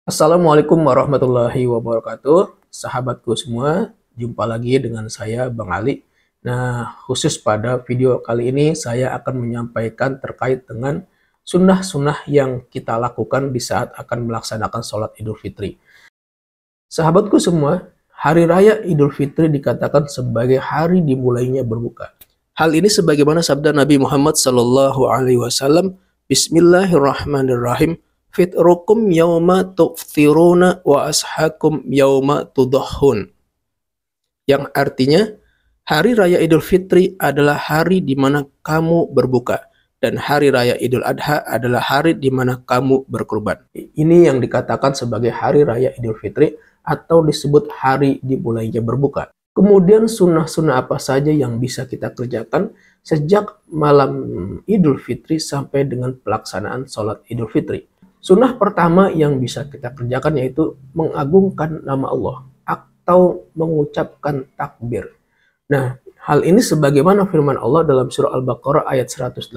Assalamualaikum warahmatullahi wabarakatuh. Sahabatku semua, jumpa lagi dengan saya Bang Ali. Nah, khusus pada video kali ini saya akan menyampaikan terkait dengan sunnah-sunnah yang kita lakukan di saat akan melaksanakan sholat Idul Fitri. Sahabatku semua, Hari Raya Idul Fitri dikatakan sebagai hari dimulainya berbuka. Hal ini sebagaimana sabda Nabi Muhammad SAW, Bismillahirrahmanirrahim, Fitrukum yauma tuftiruna wa ashakum yauma tudahun. Yang artinya, Hari Raya Idul Fitri adalah hari di mana kamu berbuka, dan Hari Raya Idul Adha adalah hari di mana kamu berkurban. Ini yang dikatakan sebagai Hari Raya Idul Fitri atau disebut hari dimulainya berbuka. Kemudian sunnah-sunnah apa saja yang bisa kita kerjakan sejak malam Idul Fitri sampai dengan pelaksanaan sholat Idul Fitri. Sunnah pertama yang bisa kita kerjakan yaitu mengagungkan nama Allah atau mengucapkan takbir. Nah, hal ini sebagaimana firman Allah dalam surah Al-Baqarah ayat 185.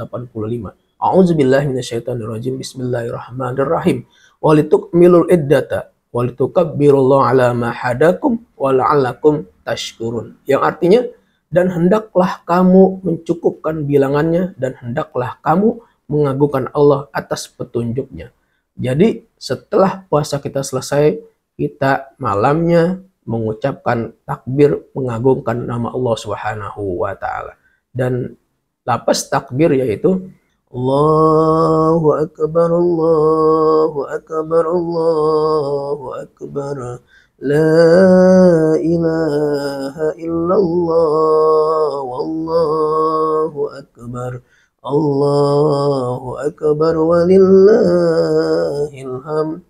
A'udzubillahi minasyaitonirrajim. Bismillahirrahmanirrahim. Walitukmilul iddata walitukabbirullaha ala ma hadakum wa la'allakum tashkurun. Yang artinya, dan hendaklah kamu mencukupkan bilangannya dan hendaklah kamu mengagungkan Allah atas petunjuknya. Jadi setelah puasa kita selesai, kita malamnya mengucapkan takbir mengagungkan nama Allah Subhanahu wa taala. Dan lapas takbir yaitu Allahu akbar, Allahu akbar, Allahu akbar, la ilaha illallah, wallahu akbar, Allahu akbar walillahil hamd.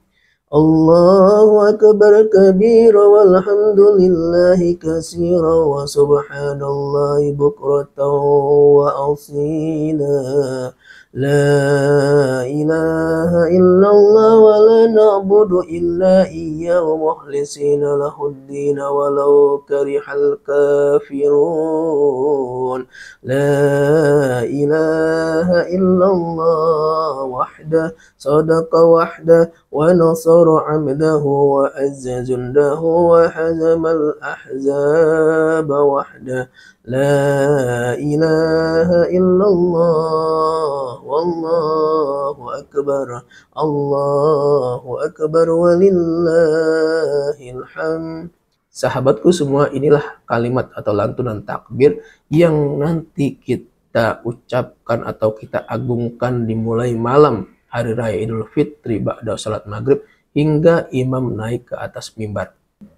Allahu akbar kabira walhamdulillahi katsira wa subhanallahi bukratan wa asila. La ilaha illallah wa la na'budu illa iyyahu mukhlisina lahuddin walau karihal kafirun. La ilaha illallah wahda sadaqa wahda wa nasara abdahu wa azza jundahu wa hazamal ahzaba wahda. La ilaha illallah wallahu akbar, Allahu akbar walillahil hamd. Sahabatku semua, inilah kalimat atau lantunan takbir yang nanti kita ucapkan atau kita agungkan dimulai malam Hari Raya Idul Fitri ba'da salat maghrib hingga imam naik ke atas mimbar.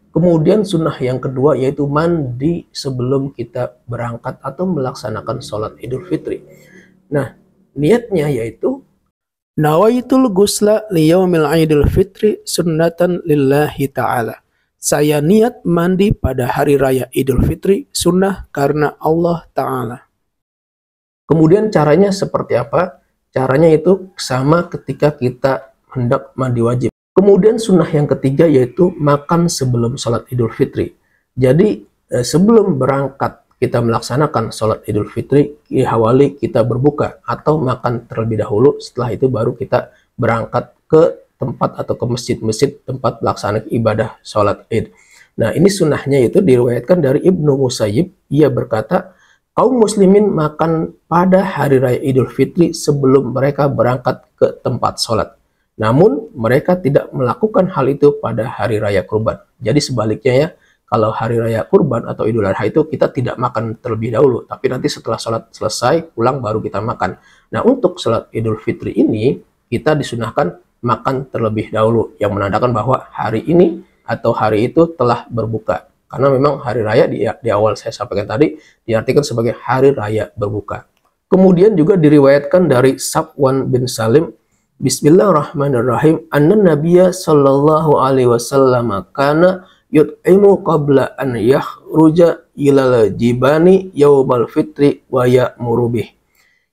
Kemudian sunnah yang kedua yaitu mandi sebelum kita berangkat atau melaksanakan sholat Idul Fitri. Nah, niatnya yaitu nawaitul ghusla liyaumil Idul Fitri sunnatan lillahi ta'ala. Saya niat mandi pada hari raya Idul Fitri sunnah karena Allah Ta'ala. Kemudian caranya seperti apa? Caranya itu sama ketika kita hendak mandi wajib. Kemudian sunnah yang ketiga yaitu makan sebelum sholat Idul Fitri. Jadi sebelum berangkat kita melaksanakan sholat Idul Fitri, dihawali kita berbuka atau makan terlebih dahulu. Setelah itu baru kita berangkat ke tempat atau ke masjid-masjid tempat pelaksanaan ibadah sholat Id. Nah, ini sunnahnya itu diriwayatkan dari Ibnu Musayyib. Ia berkata, kaum muslimin makan pada hari raya Idul Fitri sebelum mereka berangkat ke tempat sholat. Namun mereka tidak melakukan hal itu pada hari raya kurban. Jadi sebaliknya ya, kalau hari raya kurban atau Idul Adha itu kita tidak makan terlebih dahulu, tapi nanti setelah sholat selesai pulang baru kita makan. Nah, untuk sholat Idul Fitri ini kita disunahkan makan terlebih dahulu, yang menandakan bahwa hari ini atau hari itu telah berbuka. Karena memang hari raya di awal saya sampaikan tadi diartikan sebagai hari raya berbuka. Kemudian juga diriwayatkan dari Safwan bin Salim, Bismillahirrahmanirrahim, anna nabiyya sallallahu alaihi wasallam kana yut'imu qabla an yakhruja ilal jibani yaumal fitri wa ya'muru bih.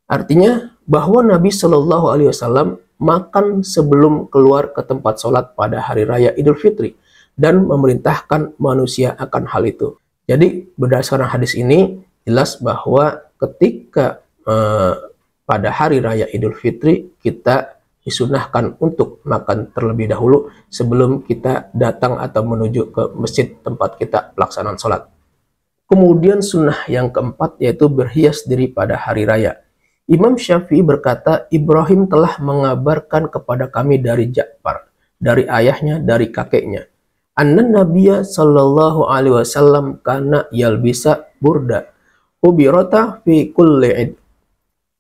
Artinya bahwa Nabi Shallallahu alaihi wasallam makan sebelum keluar ke tempat sholat pada hari raya Idul Fitri dan memerintahkan manusia akan hal itu. Jadi berdasarkan hadis ini jelas bahwa ketika pada hari raya Idul Fitri kita disunahkan untuk makan terlebih dahulu sebelum kita datang atau menuju ke masjid tempat kita pelaksanaan sholat. Kemudian sunnah yang keempat yaitu berhias diri pada hari raya. Imam Syafi'i berkata, Ibrahim telah mengabarkan kepada kami dari Ja'far, dari ayahnya, dari kakeknya. Anna Nabiya sallallahu alaihi wasallam kana yalbisa burda ubirata fi kulli id.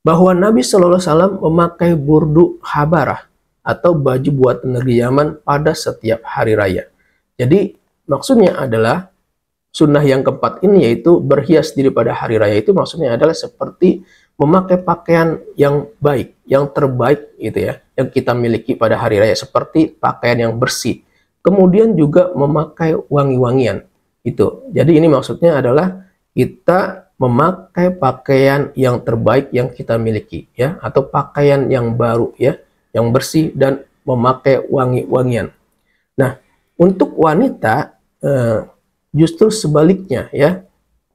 Bahwa Nabi sallallahu alaihi wasallam memakai burdu habarah atau baju buatan negeri Yaman pada setiap hari raya. Jadi maksudnya adalah sunnah yang keempat ini yaitu berhias diri pada hari raya itu maksudnya adalah seperti memakai pakaian yang baik, yang terbaik gitu ya, yang kita miliki pada hari raya seperti pakaian yang bersih. Kemudian juga memakai wangi-wangian itu. Jadi ini maksudnya adalah kita memakai pakaian yang terbaik yang kita miliki ya, atau pakaian yang baru ya, yang bersih dan memakai wangi-wangian. Nah, untuk wanita justru sebaliknya ya,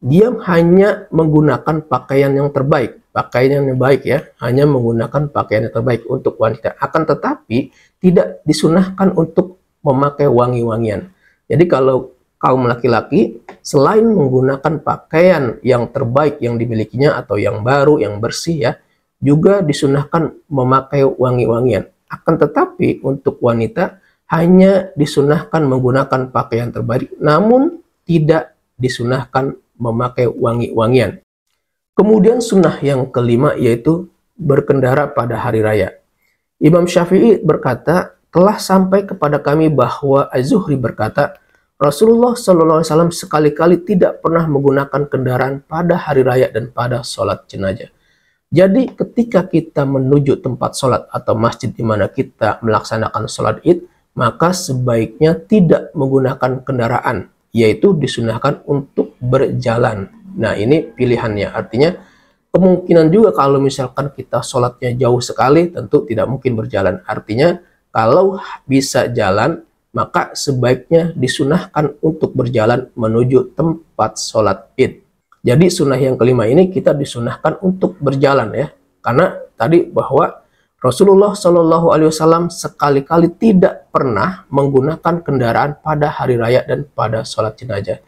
dia hanya menggunakan pakaian yang terbaik, pakaian yang baik ya, hanya menggunakan pakaian yang terbaik untuk wanita. Akan tetapi tidak disunahkan untuk memakai wangi-wangian. Jadi kalau kaum laki-laki selain menggunakan pakaian yang terbaik yang dimilikinya atau yang baru, yang bersih ya, juga disunahkan memakai wangi-wangian. Akan tetapi untuk wanita hanya disunahkan menggunakan pakaian terbaik, namun tidak disunahkan memakai wangi-wangian. Kemudian sunnah yang kelima yaitu berkendara pada hari raya. Imam Syafi'i berkata, telah sampai kepada kami bahwa Az-Zuhri berkata, Rasulullah SAW sekali-kali tidak pernah menggunakan kendaraan pada hari raya dan pada sholat jenazah. Jadi ketika kita menuju tempat sholat atau masjid di mana kita melaksanakan sholat id, maka sebaiknya tidak menggunakan kendaraan, yaitu disunahkan untuk berjalan. Nah ini pilihannya, artinya kemungkinan juga kalau misalkan kita sholatnya jauh sekali, tentu tidak mungkin berjalan. Artinya kalau bisa jalan, maka sebaiknya disunahkan untuk berjalan menuju tempat sholat id. Jadi sunnah yang kelima ini kita disunahkan untuk berjalan ya, karena tadi bahwa Rasulullah Shallallahu Alaihi Wasallam sekali-kali tidak pernah menggunakan kendaraan pada hari raya dan pada sholat jenazah.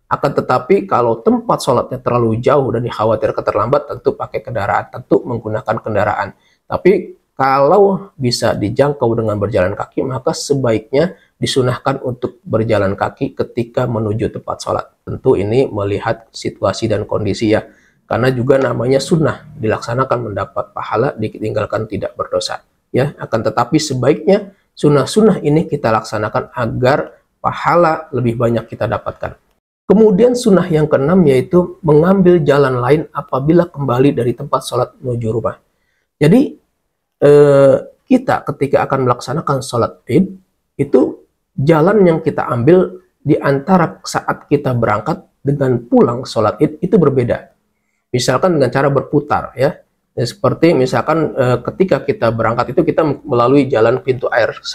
Akan tetapi kalau tempat sholatnya terlalu jauh dan dikhawatirkan terlambat, tentu pakai kendaraan, tentu menggunakan kendaraan. Tapi kalau bisa dijangkau dengan berjalan kaki, maka sebaiknya disunahkan untuk berjalan kaki ketika menuju tempat sholat. Tentu ini melihat situasi dan kondisi ya. Karena juga namanya sunnah, dilaksanakan mendapat pahala, ditinggalkan tidak berdosa. Ya, akan tetapi sebaiknya sunnah-sunnah ini kita laksanakan agar pahala lebih banyak kita dapatkan. Kemudian sunnah yang keenam yaitu mengambil jalan lain apabila kembali dari tempat sholat menuju rumah. Jadi kita ketika akan melaksanakan sholat id, itu jalan yang kita ambil di antara saat kita berangkat dengan pulang sholat id itu berbeda. Misalkan dengan cara berputar ya. Seperti misalkan ketika kita berangkat itu kita melalui jalan pintu air 1.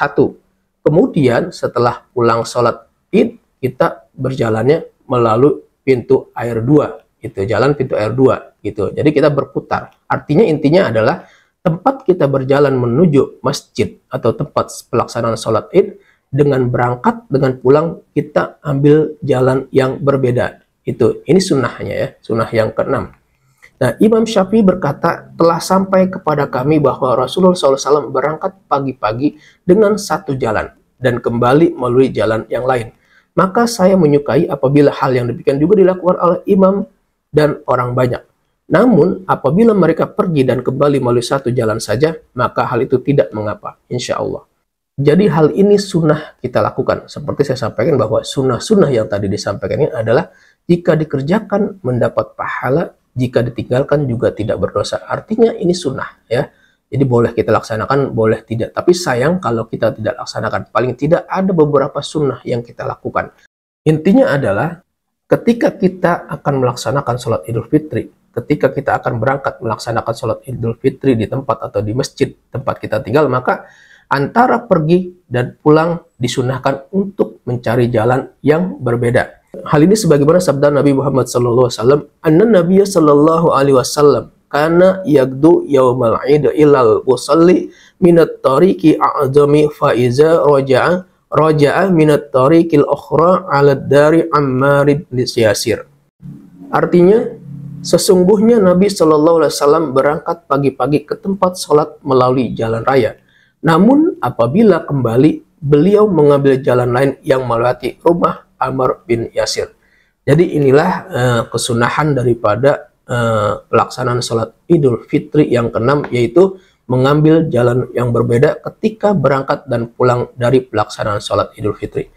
Kemudian setelah pulang sholat id, kita berjalannya melalui pintu air 2. Gitu, jalan pintu air 2 gitu. Jadi kita berputar. Artinya intinya adalah tempat kita berjalan menuju masjid atau tempat pelaksanaan sholat id, dengan berangkat, dengan pulang, kita ambil jalan yang berbeda. Ini sunnahnya ya, sunnah yang keenam. Nah, Imam Syafi'i berkata, telah sampai kepada kami bahwa Rasulullah SAW berangkat pagi-pagi dengan satu jalan dan kembali melalui jalan yang lain. Maka saya menyukai apabila hal yang demikian juga dilakukan oleh imam dan orang banyak. Namun, apabila mereka pergi dan kembali melalui satu jalan saja, maka hal itu tidak mengapa, insya Allah. Jadi hal ini sunnah kita lakukan. Seperti saya sampaikan bahwa sunnah-sunnah yang tadi disampaikan ini adalah jika dikerjakan mendapat pahala, jika ditinggalkan juga tidak berdosa. Artinya ini sunnah ya. Jadi boleh kita laksanakan, boleh tidak. Tapi sayang kalau kita tidak laksanakan. Paling tidak ada beberapa sunnah yang kita lakukan. Intinya adalah ketika kita akan melaksanakan sholat Idul Fitri, ketika kita akan berangkat melaksanakan sholat Idul Fitri di tempat atau di masjid tempat kita tinggal, maka antara pergi dan pulang disunahkan untuk mencari jalan yang berbeda. Hal ini sebagaimana sabda Nabi Muhammad SAW, Anna Nabiya sallallahu alaihi wasallam kana yagdu yaumal id ilal usalli minat tariqi a'zami fa iza raja'a minat tariqil ukhra 'ala dari Ammar bin Yasir. Artinya, sesungguhnya Nabi Shallallahu Alaihi Wasallam berangkat pagi-pagi ke tempat sholat melalui jalan raya. Namun apabila kembali, beliau mengambil jalan lain yang melewati rumah Ammar bin Yasir. Jadi inilah kesunahan daripada pelaksanaan sholat Idul Fitri yang keenam, yaitu mengambil jalan yang berbeda ketika berangkat dan pulang dari pelaksanaan sholat Idul Fitri.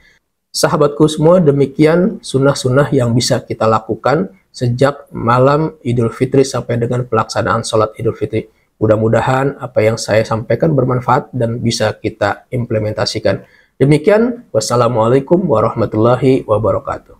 Sahabatku semua, demikian sunnah-sunnah yang bisa kita lakukan sejak malam Idul Fitri sampai dengan pelaksanaan sholat Idul Fitri. Mudah-mudahan apa yang saya sampaikan bermanfaat dan bisa kita implementasikan. Demikian, wassalamualaikum warahmatullahi wabarakatuh.